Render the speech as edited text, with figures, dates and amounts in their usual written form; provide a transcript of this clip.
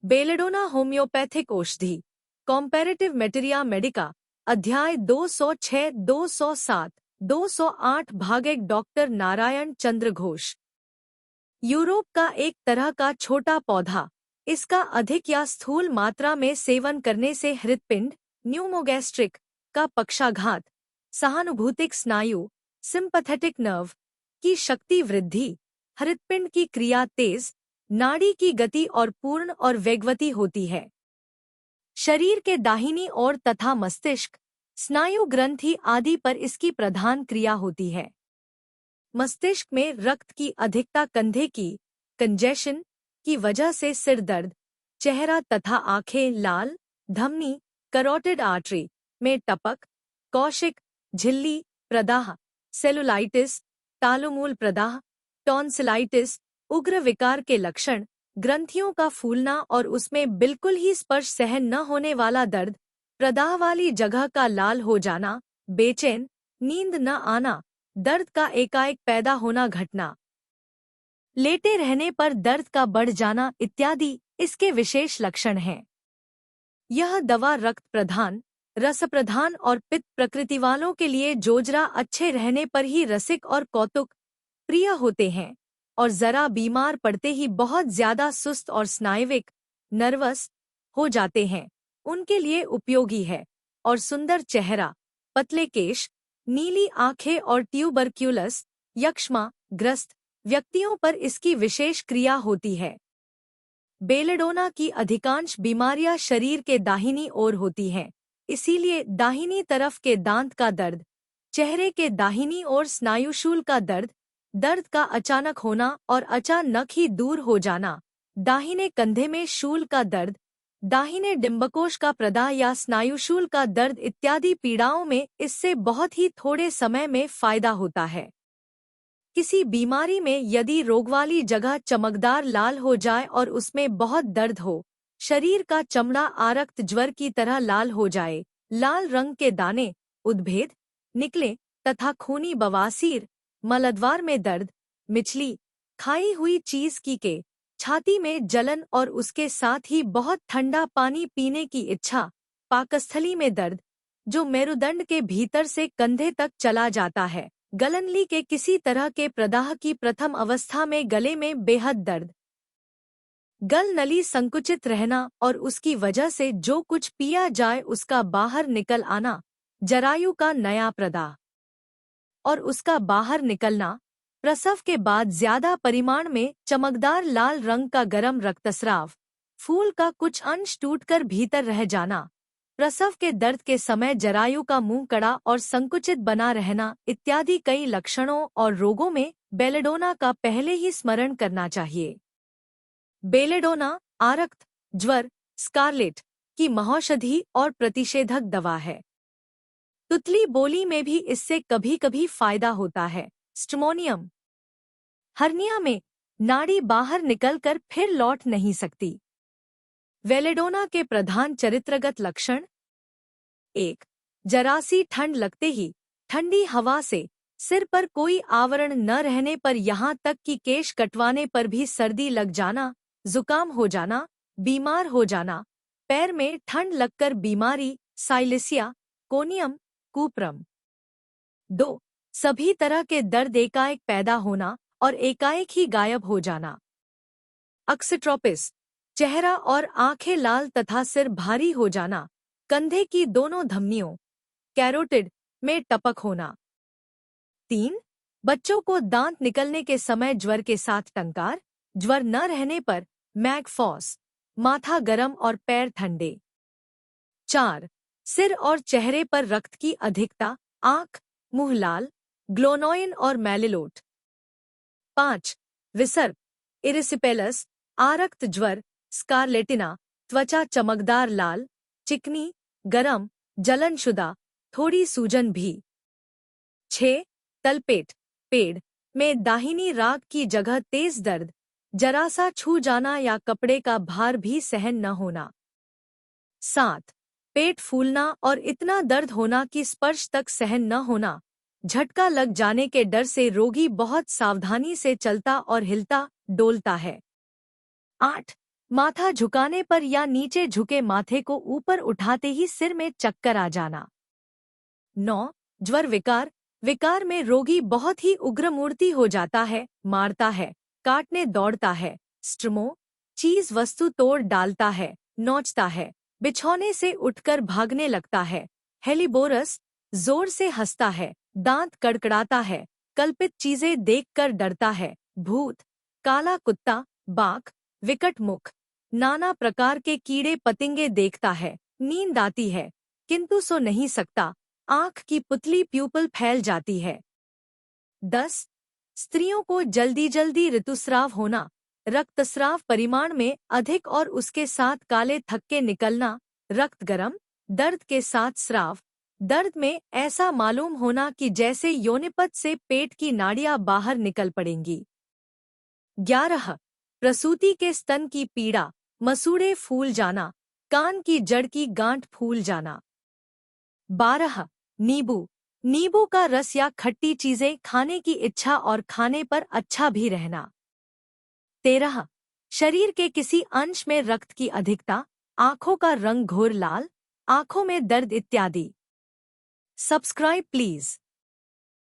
Belladonna homeopathic औषधि, कॉम्पैरेटिव मेटेरिया Medica, अध्याय 206, 207, 208 भाग डॉक्टर नारायण चंद्र घोष। यूरोप का एक तरह का छोटा पौधा, इसका अधिक या स्थूल मात्रा में सेवन करने से हृदपिंड, न्यूमोगैस्ट्रिक का पक्षाघात, सहानुभूतिक स्नायु, सिंपैथेटिक नर्व की शक्ति वृद्धि, हृदपिंड की क्रिया तेज, नाड़ी की गति और पूर्ण और वेगवती होती है। शरीर के दाहिनी ओर तथा मस्तिष्क, स्नायु ग्रंथि आदि पर इसकी प्रधान क्रिया होती है। मस्तिष्क में रक्त की अधिकता, कंधे की कंजेशन की वजह से सिर दर्द, चेहरा तथा आंखें लाल, धमनी करोटिड आर्टरी में टपक, कौशिक झिल्ली प्रदाह, सेलुलाइटिस, तालुमूल प्रदाह, टॉन्सिलाइटिस, उग्र विकार के लक्षण, ग्रंथियों का फूलना और उसमें बिल्कुल ही स्पर्श सहन न होने वाला दर्द, प्रदाह वाली जगह का लाल हो जाना, बेचैन, नींद न आना, दर्द का एकाएक पैदा होना घटना, लेटे रहने पर दर्द का बढ़ जाना इत्यादि इसके विशेष लक्षण हैं। यह दवा रक्त प्रधान, रस प्रधान और पित्त प्रकृति वालों के लिए जोजरा अच्छे रहने पर ही रसिक और कौतुक प्रिय होते हैं और जरा बीमार पड़ते ही बहुत ज्यादा सुस्त और स्नायविक नर्वस हो जाते हैं, उनके लिए उपयोगी है। और सुंदर चेहरा, पतले केश, नीली आंखें और ट्यूबरक्यूलस यक्ष्मा ग्रस्त व्यक्तियों पर इसकी विशेष क्रिया होती है। बेलेडोना की अधिकांश बीमारियां शरीर के दाहिनी ओर होती हैं, इसीलिए दाहिनी तरफ के दांत का दर्द, चेहरे के दाहिनी ओर स्नायुशूल का दर्द, दर्द का अचानक होना और अचानक ही दूर हो जाना, दाहिने कंधे में शूल का दर्द, दाहिने डिंबकोश का प्रदाह या स्नायुशूल का दर्द इत्यादि पीड़ाओं में इससे बहुत ही थोड़े समय में फायदा होता है। किसी बीमारी में यदि रोग वाली जगह चमकदार लाल हो जाए और उसमें बहुत दर्द हो, शरीर का चमड़ा आरक्त ज्वर की तरह लाल हो जाए, लाल रंग के दाने उद्भेद निकले तथा खूनी बवासीर, मलद्वार में दर्द, मिचली खाई हुई चीज की छाती में जलन और उसके साथ ही बहुत ठंडा पानी पीने की इच्छा, पाकस्थली में दर्द जो मेरुदंड के भीतर से कंधे तक चला जाता है, गलनली के किसी तरह के प्रदाह की प्रथम अवस्था में गले में बेहद दर्द, गल नली संकुचित रहना और उसकी वजह से जो कुछ पिया जाए उसका बाहर निकल आना, जरायु का नया प्रदाह और उसका बाहर निकलना, प्रसव के बाद ज्यादा परिमाण में चमकदार लाल रंग का गर्म रक्तस्राव, फूल का कुछ अंश टूटकर भीतर रह जाना, प्रसव के दर्द के समय जरायु का मुंह कड़ा और संकुचित बना रहना इत्यादि कई लक्षणों और रोगों में बेलेडोना का पहले ही स्मरण करना चाहिए। बेलेडोना आरक्त, ज्वर, स्कारलेट की महौषधि और प्रतिषेधक दवा है। तुतली बोली में भी इससे कभी कभी फायदा होता है। स्ट्रोमोनियम, हर्निया में नाड़ी बाहर निकलकर फिर लौट नहीं सकती। बेलेडोना के प्रधान चरित्रगत लक्षण: 1. जरासी ठंड लगते ही ठंडी हवा से सिर पर कोई आवरण न रहने पर यहाँ तक कि केश कटवाने पर भी सर्दी लग जाना, जुकाम हो जाना, बीमार हो जाना, पैर में ठंड लगकर बीमारी, साइलिसिया, कोनियम, कुप्रम। 2. सभी तरह के दर्द एकाएक पैदा होना और एकाएक ही गायब हो जाना। अक्सिट्रोपिस, चेहरा और आंखें लाल तथा सिर भारी हो जाना, कंधे की दोनों धमनियों कैरोटिड में टपक होना। 3. बच्चों को दांत निकलने के समय ज्वर के साथ टंकार, ज्वर न रहने पर मैगफॉस, माथा गरम और पैर ठंडे। 4. सिर और चेहरे पर रक्त की अधिकता, आंख, मुंह लाल, ग्लोनोइन और मैलिलोट। 5. विसर्प, इरिसिपेलस, आरक्त ज्वर, स्कारलेटिना, त्वचा चमकदार लाल, चिकनी, गरम, जलनशुदा, थोड़ी सूजन भी। 6. तलपेट, पेड़ में दाहिनी राग की जगह तेज दर्द, जरा सा छू जाना या कपड़े का भार भी सहन न होना। 7. पेट फूलना और इतना दर्द होना कि स्पर्श तक सहन न होना, झटका लग जाने के डर से रोगी बहुत सावधानी से चलता और हिलता डोलता है। 8. माथा झुकाने पर या नीचे झुके माथे को ऊपर उठाते ही सिर में चक्कर आ जाना। 9. ज्वर विकार। विकार में रोगी बहुत ही उग्र मूर्ति हो जाता है, मारता है, काटने दौड़ता है, स्ट्रमो चीज वस्तु तोड़ डालता है, नोचता है, बिछौने से उठकर भागने लगता है, हेलिबोरस जोर से हंसता है, दांत कड़कड़ाता है, कल्पित चीजें देखकर डरता है, भूत, काला कुत्ता, बाघ, विकट मुख, नाना प्रकार के कीड़े पतिंगे देखता है, नींद आती है किंतु सो नहीं सकता, आंख की पुतली प्यूपल फैल जाती है। 10. स्त्रियों को जल्दी जल्दी ऋतुस्राव होना, रक्तस्राव परिमाण में अधिक और उसके साथ काले थक्के निकलना, रक्त गरम, दर्द के साथ स्राव, दर्द में ऐसा मालूम होना कि जैसे योनिपथ से पेट की नाड़ियां बाहर निकल पड़ेंगी। 11. प्रसूति के स्तन की पीड़ा, मसूड़े फूल जाना, कान की जड़ की गांठ फूल जाना। 12. नींबू, नींबू का रस या खट्टी चीजें खाने की इच्छा और खाने पर अच्छा भी रहना। 13. शरीर के किसी अंश में रक्त की अधिकता, आंखों का रंग घोर लाल, आंखों में दर्द इत्यादि। Subscribe please.